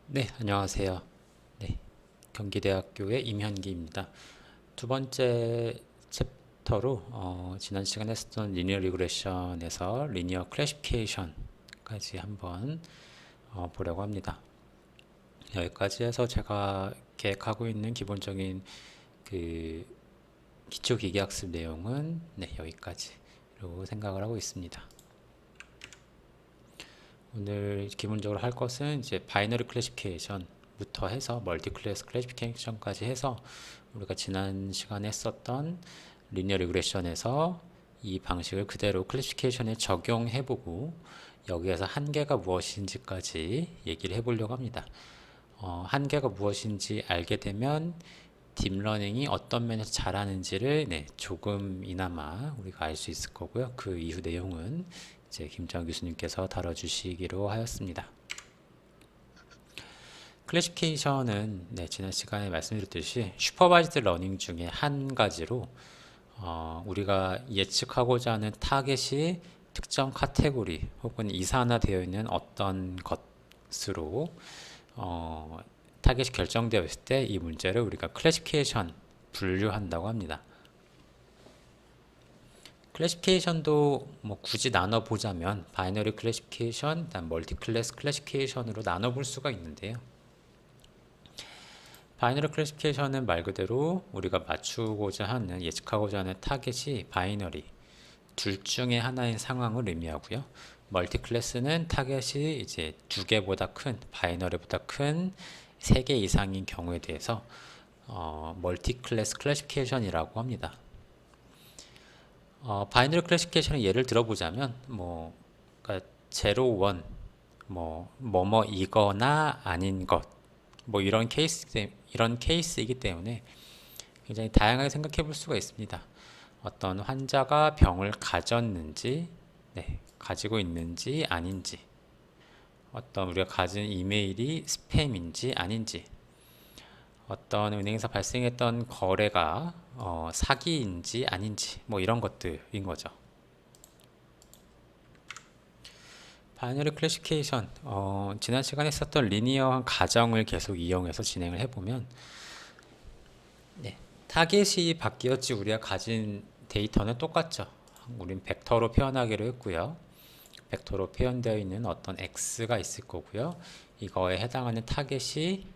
네, 안녕하세요. 네, 경기대학교의 임현기입니다. 두 번째 챕터로 지난 시간에 했었던 리니어 리그레션에서 리니어 클래시피케이션까지 한번 보려고 합니다. 여기까지 해서 제가 계획하고 있는 기본적인 그 기초 기계학습 내용은 여기까지로 생각을 하고 있습니다. 오늘 기본적으로 할 것은 이제 바이너리 클래시피케이션부터 해서 멀티 클래스 클래시피케이션까지 해서 우리가 지난 시간에 했었던 리니어 리그레션에서 이 방식을 그대로 클래시피케이션에 적용해보고 여기에서 한계가 무엇인지까지 얘기를 해보려고 합니다. 한계가 무엇인지 알게 되면 딥러닝이 어떤 면에서 잘하는지를 조금이나마 우리가 알 수 있을 거고요. 그 이후 내용은 이제 김정 교수님께서 다뤄주시기로 하였습니다. 클래시피케이션은 지난 시간에 말씀드렸듯이 슈퍼바이즈드 러닝 중에 한 가지로 우리가 예측하고자 하는 타겟이 특정 카테고리 혹은 이산화되어 있는 어떤 것으로 타겟이 결정되어 있을 때 이 문제를 우리가 클래시피케이션 분류한다고 합니다. 클래시피케이션도 뭐 굳이 나눠보자면 바이너리 클래시피케이션, 멀티 클래스 클래시피케이션으로 나눠볼 수가 있는데요. 바이너리 클래시피케이션은 말 그대로 우리가 맞추고자 하는, 예측하고자 하는 타겟이 바이너리, 둘 중에 하나인 상황을 의미하고요. 멀티 클래스는 타겟이 이제 두 개보다 큰, 바이너리보다 큰 세 개 이상인 경우에 대해서 멀티 클래스 클래시피케이션이라고 합니다. 바이너리 클래시피케이션의 예를 들어보자면 그러니까 0, 1, 뭐뭐이거나 아닌 것, 이런 케이스이기 때문에 굉장히 다양하게 생각해 볼 수가 있습니다. 어떤 환자가 병을 가졌는지, 가지고 있는지 아닌지, 어떤 우리가 가진 이메일이 스팸인지 아닌지, 어떤 은행에서 발생했던 거래가 사기인지 아닌지 이런 것들인 거죠. 바이너리 클래시피케이션 지난 시간에 썼던 리니어한 가정을 계속 이용해서 진행을 해보면 타겟이 바뀌었지 우리가 가진 데이터는 똑같죠. 우린 벡터로 표현하기로 했고요. 벡터로 표현되어 있는 어떤 x가 있을 거고요. 이거에 해당하는 타겟이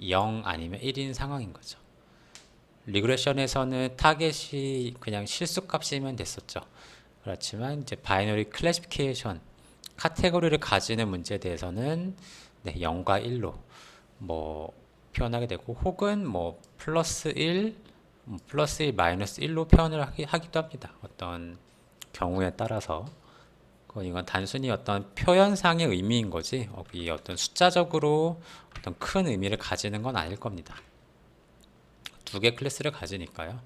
0 아니면 1인 상황인 거죠. 리그레션에서는 타겟이 그냥 실수값이면 됐었죠. 그렇지만 이제 바이너리 클래시피케이션 카테고리를 가지는 문제에 대해서는 0과 1로 표현하게 되고, 혹은 플러스 1, 플러스 1, 마이너스 1로 표현을 하기도 합니다. 어떤 경우에 따라서. 이건 단순히 어떤 표현상의 의미인 거지, 이 어떤 숫자적으로 어떤 큰 의미를 가지는 건 아닐 겁니다. 두 개 클래스를 가지니까요.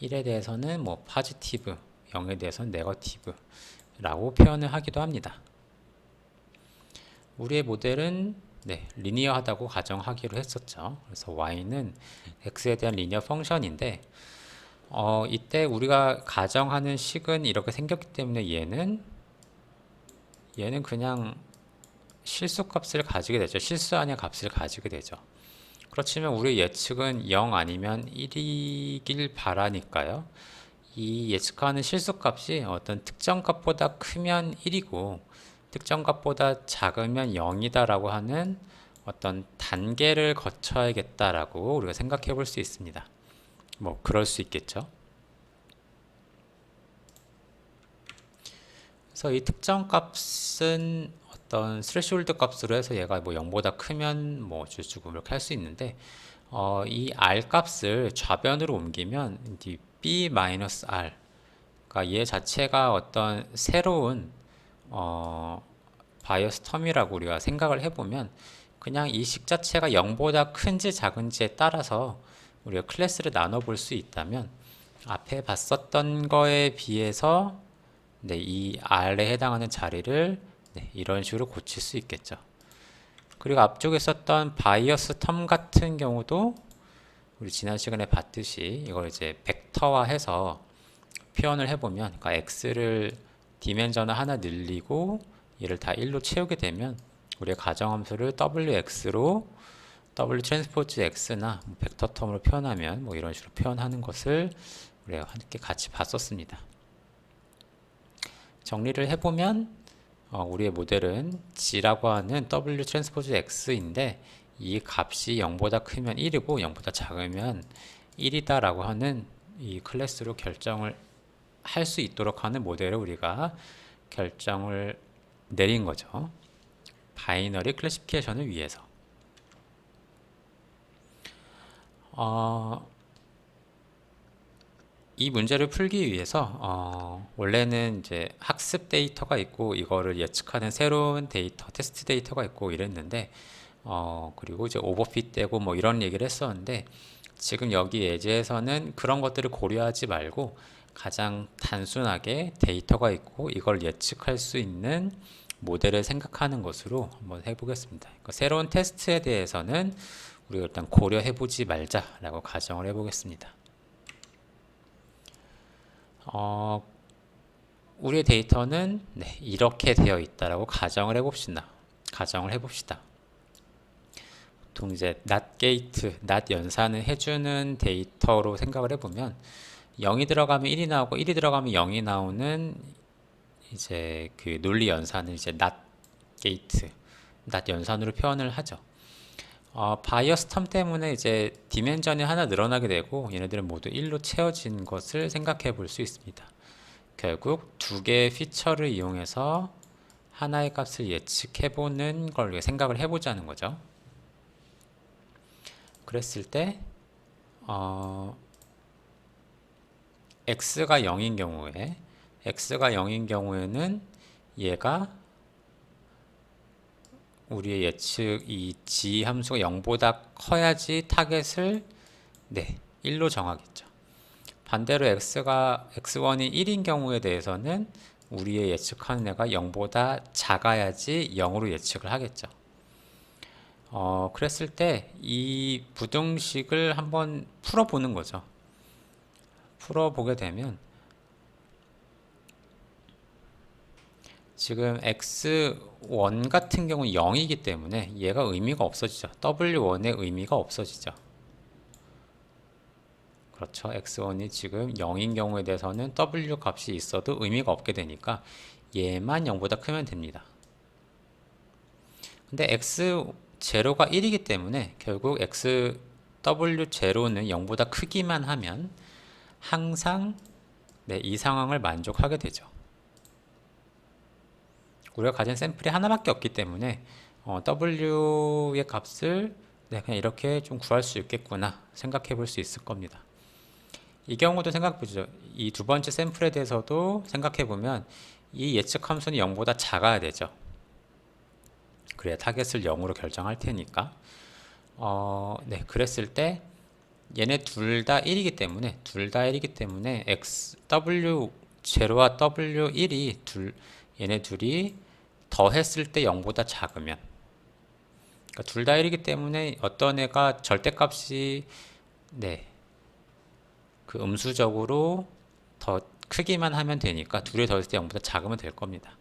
1에 대해서는 포지티브, 0에 대해서는 네거티브 라고 표현을 하기도 합니다. 우리의 모델은 리니어하다고 가정하기로 했었죠. 그래서 y는 x에 대한 리니어 펑션인데 이때 우리가 가정하는 식은 이렇게 생겼기 때문에 얘는 그냥 실수값을 가지게 되죠. 실수 아닌 값을 가지게 되죠. 그렇지만 우리 예측은 0 아니면 1이길 바라니까요. 이 예측하는 실수값이 어떤 특정 값보다 크면 1이고 특정 값보다 작으면 0이다라고 하는 어떤 단계를 거쳐야겠다라고 우리가 생각해 볼 수 있습니다. 그럴 수 있겠죠. 그래서 이 특정 값은 어떤 스레시홀드 값으로 해서 얘가 0보다 크면 어쩌고 이렇게 할 수 있는데 이 r 값을 좌변으로 옮기면 b-r, 그러니까 얘 자체가 어떤 새로운 바이어스 텀이라고 우리가 생각을 해보면 그냥 이 식 자체가 0보다 큰지 작은지에 따라서 우리가 클래스를 나눠볼 수 있다면 앞에 봤었던 거에 비해서 이 R에 해당하는 자리를 이런 식으로 고칠 수 있겠죠. 그리고 앞쪽에 썼던 바이어스 텀 같은 경우도 우리 지난 시간에 봤듯이 이걸 이제 벡터화해서 표현을 해보면, 그러니까 x를 디멘전을 하나 늘리고 얘를 다 1로 채우게 되면 우리의 가정함수를 wx로 w 트랜스포즈 x나 뭐 벡터 텀으로 표현하면 뭐 이런 식으로 표현하는 것을 우리가 함께 같이 봤었습니다. 정리를 해보면 우리의 모델은 g라고 하는 w 트랜스포즈 x인데 이 값이 0보다 크면 1이고 0보다 작으면 1이다 라고 하는 이 클래스로 결정을 할 수 있도록 하는 모델을 우리가 결정을 내린 거죠. 바이너리 클래시피케이션을 위해서. 이 문제를 풀기 위해서 원래는 이제 학습 데이터가 있고 이거를 예측하는 새로운 데이터, 테스트 데이터가 있고 이랬는데 그리고 이제 오버핏되고 뭐 이런 얘기를 했었는데 지금 여기 예제에서는 그런 것들을 고려하지 말고 가장 단순하게 데이터가 있고 이걸 예측할 수 있는 모델을 생각하는 것으로 한번 해보겠습니다. 그러니까 새로운 테스트에 대해서는 우리가 일단 고려해보지 말자라고 가정을 해보겠습니다. 우리의 데이터는 이렇게 되어 있다라고 가정을 해봅시다. 보통 이제 not gate, not 연산을 해주는 데이터로 생각을 해보면 0이 들어가면 1이 나오고 1이 들어가면 0이 나오는 이제 그 논리 연산을 이제 not gate, not 연산으로 표현을 하죠. 바이어스 텀 때문에 이제 디멘전이 하나 늘어나게 되고 얘네들은 모두 1로 채워진 것을 생각해 볼 수 있습니다. 결국 두 개의 피처를 이용해서 하나의 값을 예측해 보는 걸 생각을 해보자는 거죠. 그랬을 때 x가 0인 경우에는 얘가 우리의 예측 이 g 함수가 0보다 커야지 타겟을 1로 정하겠죠. 반대로 x1이 1인 경우에 대해서는 우리의 예측하는 애가 0보다 작아야지 0으로 예측을 하겠죠. 그랬을 때 이 부등식을 한번 풀어보는 거죠. 풀어보게 되면 지금 x1 같은 경우는 0이기 때문에 얘가 의미가 없어지죠. w1의 의미가 없어지죠. 그렇죠. x1이 지금 0인 경우에 대해서는 w 값이 있어도 의미가 없게 되니까 얘만 0보다 크면 됩니다. 근데 x0가 1이기 때문에 결국 w0는 0보다 크기만 하면 항상 이 상황을 만족하게 되죠. 우리가 가진 샘플이 하나밖에 없기 때문에 w의 값을 그냥 이렇게 좀 구할 수 있겠구나 생각해 볼 수 있을 겁니다. 이 경우도 생각해보죠. 이 두 번째 샘플에 대해서도 생각해 보면 이 예측 함수는 0보다 작아야 되죠. 그래야 타겟을 0으로 결정할 테니까. 그랬을 때 얘네 둘 다 1이기 때문에 w0와 w1이 얘네 둘이 더했을 때 0보다 작으면, 그러니까 둘 다 1이기 때문에 어떤 애가 절대값이 그 음수적으로 더 크기만 하면 되니까 둘이 더했을 때 0보다 작으면 될 겁니다.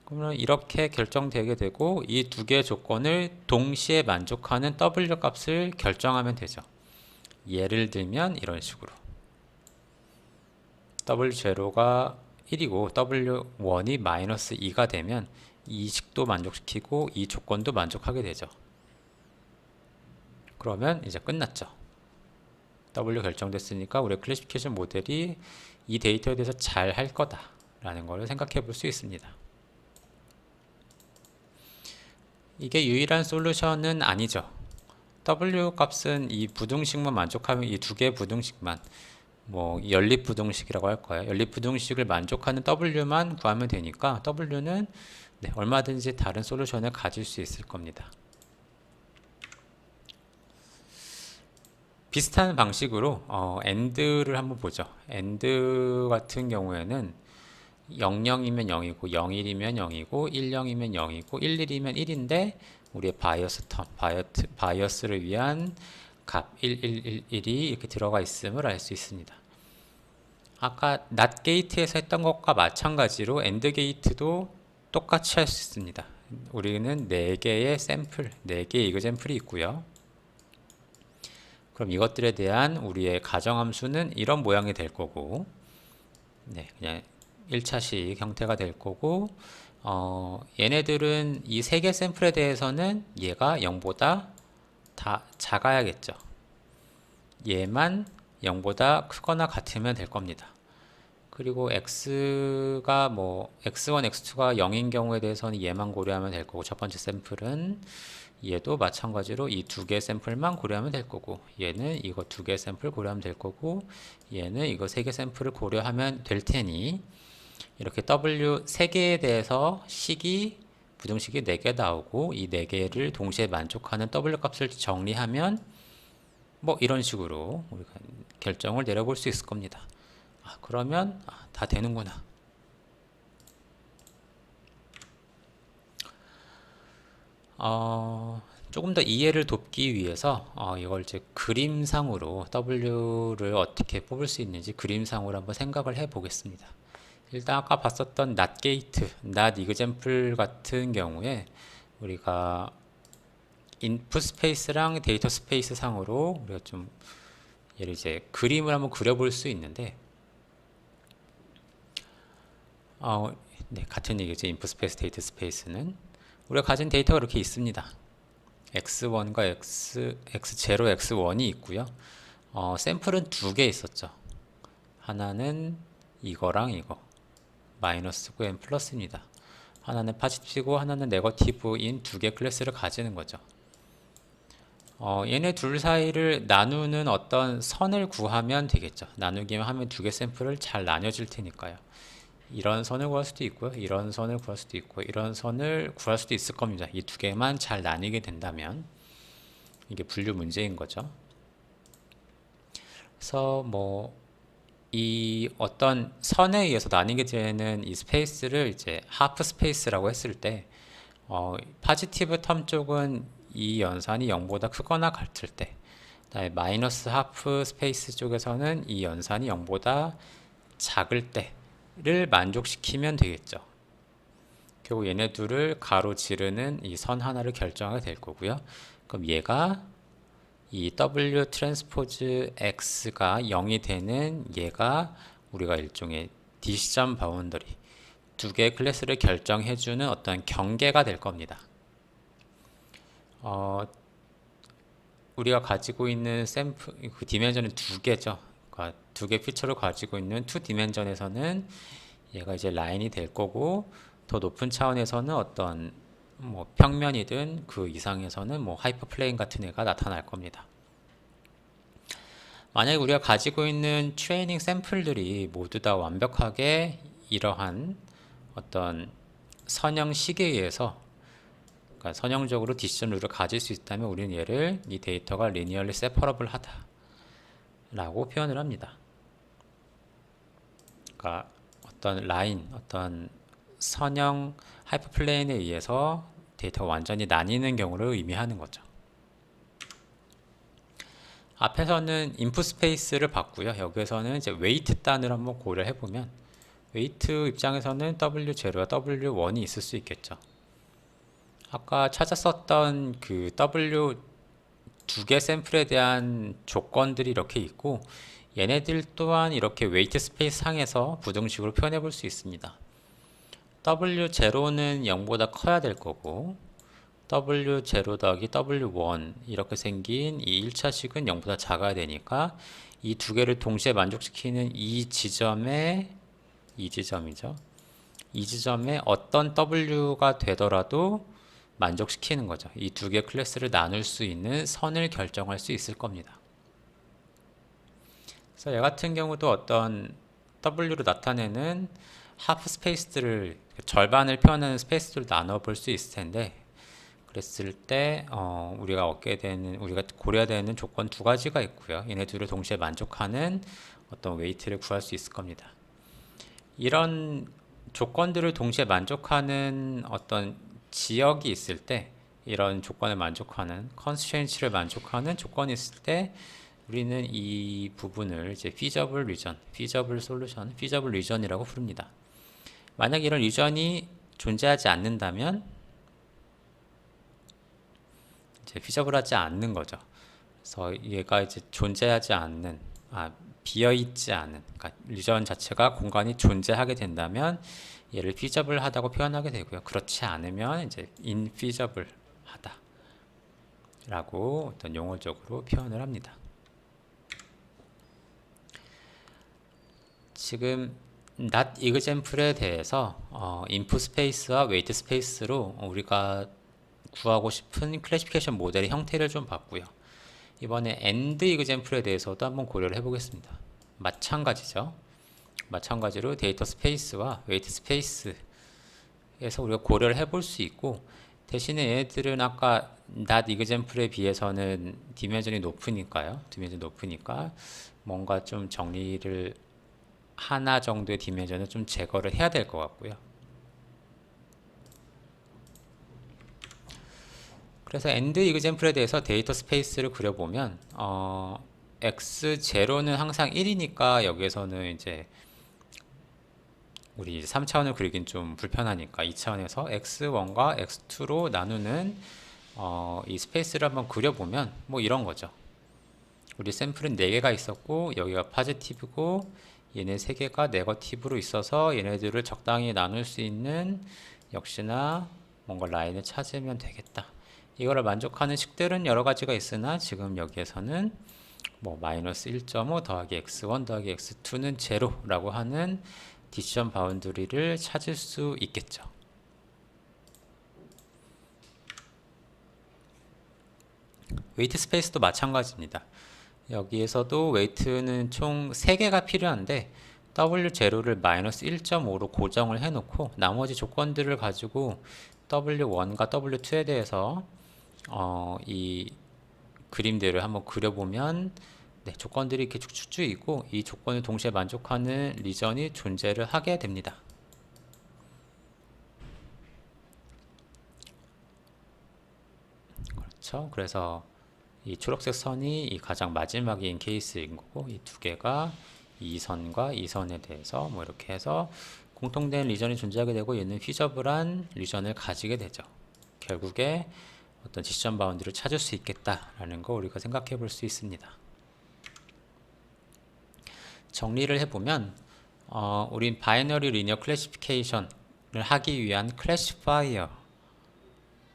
그러면 이렇게 결정되게 되고 이 두 개의 조건을 동시에 만족하는 w 값을 결정하면 되죠. 예를 들면 이런 식으로 w0가 1이고 w1이 마이너스 2가 되면 이 식도 만족시키고 이 조건도 만족하게 되죠. 그러면 이제 끝났죠. W 결정됐으니까 우리 클래시피케이션 모델이 이 데이터에 대해서 잘 할 거다라는 걸 생각해 볼 수 있습니다. 이게 유일한 솔루션은 아니죠. W 값은 이 부등식만 만족하면 이 두 개의 부등식만 뭐 연립부등식이라고 할 거예요. 연립부등식을 만족하는 W만 구하면 되니까 W는 얼마든지 다른 솔루션을 가질 수 있을 겁니다. 비슷한 방식으로 AND를 한번 보죠. AND 같은 경우에는 00이면 0이고 01이면 0이고 10이면 0이고 11이면 1인데 우리의 바이어스 텀, 바이어스를 위한 값 1111이 이렇게 들어가 있음을 알 수 있습니다. 아까 NOT 게이트에서 했던 것과 마찬가지로 AND 게이트도 똑같이 할 수 있습니다. 우리는 4개의 샘플, 4개의 이그젠플이 있고요. 그럼 이것들에 대한 우리의 가정함수는 이런 모양이 될 거고, 네, 그냥 1차식 형태가 될 거고, 얘네들은 이 3개 샘플에 대해서는 얘가 0보다 다 작아야겠죠. 얘만 0보다 크거나 같으면 될 겁니다. 그리고 x가 x1, x2가 0인 경우에 대해서는 얘만 고려하면 될 거고, 첫 번째 샘플은 얘도 마찬가지로 이 2개 샘플만 고려하면 될 거고, 얘는 이거 2개 샘플 고려하면 될 거고, 얘는 이거 3개 샘플을 고려하면 될 테니, 이렇게 W 3개에 대해서 부등식이 4개 나오고, 이 4개를 동시에 만족하는 W 값을 정리하면 이런 식으로 우리가 결정을 내려볼 수 있을 겁니다. 그러면 다 되는구나. 조금 더 이해를 돕기 위해서 이걸 이제 그림상으로 W를 어떻게 뽑을 수 있는지 그림상으로 한번 생각을 해 보겠습니다. 일단 아까 봤었던 not gate, not example 같은 경우에 우리가 인풋 스페이스랑 데이터 스페이스 상으로 우리가 좀 얘를 이제 그림을 한번 그려볼 수 있는데, 네, 같은 얘기죠. 인풋 스페이스, 데이터 스페이스는 우리가 가진 데이터가 이렇게 있습니다. x1과 x0, x1이 있고요. 샘플은 2개 있었죠. 하나는 이거랑 이거, 마이너스고 n 플러스입니다. 하나는 포지티브고 하나는 네거티브인 2개 클래스를 가지는 거죠. 얘네 둘 사이를 나누는 어떤 선을 구하면 되겠죠. 나누기만 하면 2개 샘플을 잘 나뉘어질 테니까요. 이런 선을 구할 수도 있고요. 이런 선을 구할 수도 있고, 이런 선을 구할 수도 있을 겁니다. 이 2개만 잘 나뉘게 된다면 이게 분류 문제인 거죠. 그래서 이 어떤 선에 의해서 나뉘게 되는 이 스페이스를 이제 하프 스페이스라고 했을 때, 포지티브 텀 쪽은 이 연산이 0보다 크거나 같을 때, 그다음에 마이너스 하프 스페이스 쪽에서는 이 연산이 0보다 작을 때를 만족시키면 되겠죠. 결국 얘네 둘을 가로지르는 이 선 하나를 결정하게 될 거고요. 그럼 얘가 이 W 트랜스포즈 X가 0이 되는 얘가 우리가 일종의 디시전 바운더리, 2개의 클래스를 결정해주는 어떤 경계가 될 겁니다. 우리가 가지고 있는 샘플, 그 디멘전은 2개죠. 그러니까 2개 피처를 가지고 있는 2디멘전에서는 얘가 이제 라인이 될 거고, 더 높은 차원에서는 어떤 평면이든 그 이상에서는 하이퍼플레인 같은 애가 나타날 겁니다. 만약에 우리가 가지고 있는 트레이닝 샘플들이 모두 다 완벽하게 이러한 어떤 선형식에 의해서, 그러니까 선형적으로 디시전 룰을 가질 수 있다면 우리는 얘를 이 데이터가 리니얼리 세퍼러블 하다 라고 표현을 합니다. 그러니까 어떤 라인, 어떤 선형 하이퍼플레인에 의해서 데이터가 완전히 나뉘는 경우를 의미하는 거죠. 앞에서는 인풋 스페이스를 봤고요. 여기에서는 이제 웨이트 단을 한번 고려해 보면, 웨이트 입장에서는 W0와 W1이 있을 수 있겠죠. 아까 찾았었던 그 W 2개 샘플에 대한 조건들이 이렇게 있고, 얘네들 또한 이렇게 웨이트 스페이스 상에서 부등식으로 표현해 볼 수 있습니다. W0는 0보다 커야 될 거고, W0 더하기 W1 이렇게 생긴 이 1차식은 0보다 작아야 되니까 이 2개를 동시에 만족시키는 이 지점에, 이 지점이죠. 이 지점에 어떤 W가 되더라도 만족시키는 거죠. 이 2개 클래스를 나눌 수 있는 선을 결정할 수 있을 겁니다. 그래서 얘 같은 경우도 어떤 W로 나타내는 하프 스페이스들을, 절반을 표현하는 스페이스들을 나눠 볼 수 있을 텐데, 그랬을 때 우리가 고려해야 되는 조건 2가지가 있고요. 얘네 둘을 동시에 만족하는 어떤 웨이트를 구할 수 있을 겁니다. 이런 조건들을 동시에 만족하는 어떤 지역이 있을 때, 이런 조건을 만족하는 컨스트레인츠를 만족하는 조건이 있을 때 우리는 이 부분을 이제 feasible region, feasible solution, feasible region이라고 부릅니다. 만약 이런 리전이 존재하지 않는다면 이제 피저블하지 않는 거죠. 그래서 얘가 이제 존재하지 않는, 비어 있지 않은, 그러니까 리전 자체가 공간이 존재하게 된다면 얘를 피저블하다고 표현하게 되고요. 그렇지 않으면 이제 인피저블하다라고 어떤 용어적으로 표현을 합니다. 지금 not example에 대해서 input 스페이스와 weight 스페이스로 우리가 구하고 싶은 클래시피케이션 모델의 형태를 좀 봤고요. 이번에 end example에 대해서도 한번 고려를 해보겠습니다. 마찬가지죠. 마찬가지로 데이터 스페이스와 weight 스페이스에서 우리가 고려를 해볼 수 있고, 대신에 얘들은 아까 not example에 비해서는 디멘전이 높으니까요. 디멘전이 높으니까 뭔가 좀 정리를 하나 정도의 디멘전을 좀 제거를 해야 될 것 같고요. 그래서 end example에 대해서 데이터 스페이스를 그려보면 x0는 항상 1이니까 여기에서는 이제 우리 3차원을 그리긴 좀 불편하니까 2차원에서 x1과 x2로 나누는 이 스페이스를 한번 그려보면 뭐 이런 거죠. 우리 샘플은 4개가 있었고 여기가 포지티브고 얘네 3개가 네거티브로 있어서 얘네들을 적당히 나눌 수 있는 역시나 뭔가 라인을 찾으면 되겠다. 이거를 만족하는 식들은 여러 가지가 있으나 지금 여기에서는 뭐 마이너스 1.5 더하기 x1 더하기 x2는 제로라고 하는 디시전 바운드리를 찾을 수 있겠죠. 웨이트 스페이스도 마찬가지입니다. 여기에서도 웨이트는 총 3개가 필요한데 W0를 마이너스 1.5로 고정을 해놓고 나머지 조건들을 가지고 W1과 W2에 대해서 이 그림들을 한번 그려보면 조건들이 이렇게 쭉쭉쭉 있고 이 조건을 동시에 만족하는 리전이 존재를 하게 됩니다. 그렇죠. 그래서 이 초록색 선이 이 가장 마지막인 케이스인 거고 이 2개가 이 선과 이 선에 대해서 뭐 이렇게 해서 공통된 리전이 존재하게 되고 얘는 피저블한 리전을 가지게 되죠. 결국에 어떤 디시전 바운드를 찾을 수 있겠다라는 거 우리가 생각해 볼 수 있습니다. 정리를 해보면 우린 바이너리 리니어 클래시피케이션을 하기 위한 클래시파이어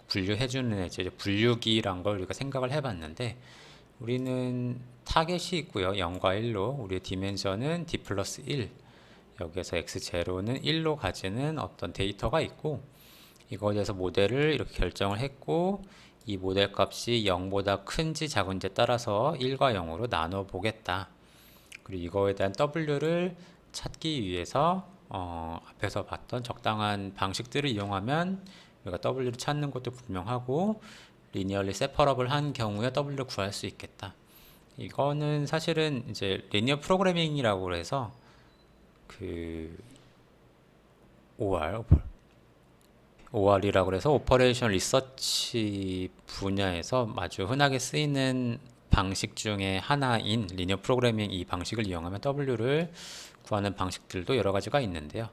분류해주는 이제 분류기란 걸 우리가 생각을 해봤는데 우리는 타겟이 있고요. 0과 1로 우리의 디멘션은 d 플러스 1 여기에서 x0는 1로 가지는 어떤 데이터가 있고 이거에 대해서 모델을 이렇게 결정을 했고 이 모델 값이 0보다 큰지 작은지에 따라서 1과 0으로 나눠 보겠다. 그리고 이거에 대한 W를 찾기 위해서 앞에서 봤던 적당한 방식들을 이용하면 우리가 W를 찾는 것도 분명하고 리니어리 세퍼러블 한 경우에 W를 구할 수 있겠다. 이거는 사실은 이제 리니어 프로그래밍이라고 해서 그 OR이라고 해서 오퍼레이션 리서치 분야에서 아주 흔하게 쓰이는 방식 중에 하나인 리니어 프로그래밍 이 방식을 이용하면 W를 구하는 방식들도 여러 가지가 있는데요.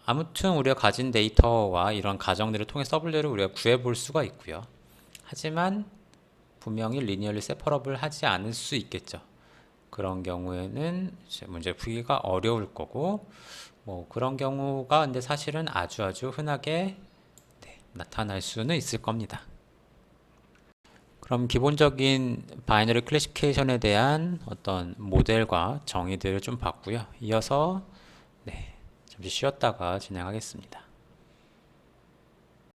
아무튼 우리가 가진 데이터와 이런 가정들을 통해 W를 우리가 구해볼 수가 있고요. 하지만 분명히 리니어리 세퍼러블 하지 않을 수 있겠죠. 그런 경우에는 이제 문제 풀기가 어려울 거고 뭐 그런 경우가 근데 사실은 아주 흔하게 나타날 수는 있을 겁니다. 그럼 기본적인 바이너리 클래시피케이션에 대한 어떤 모델과 정의들을 좀 봤고요. 이어서 잠시 쉬었다가 진행하겠습니다.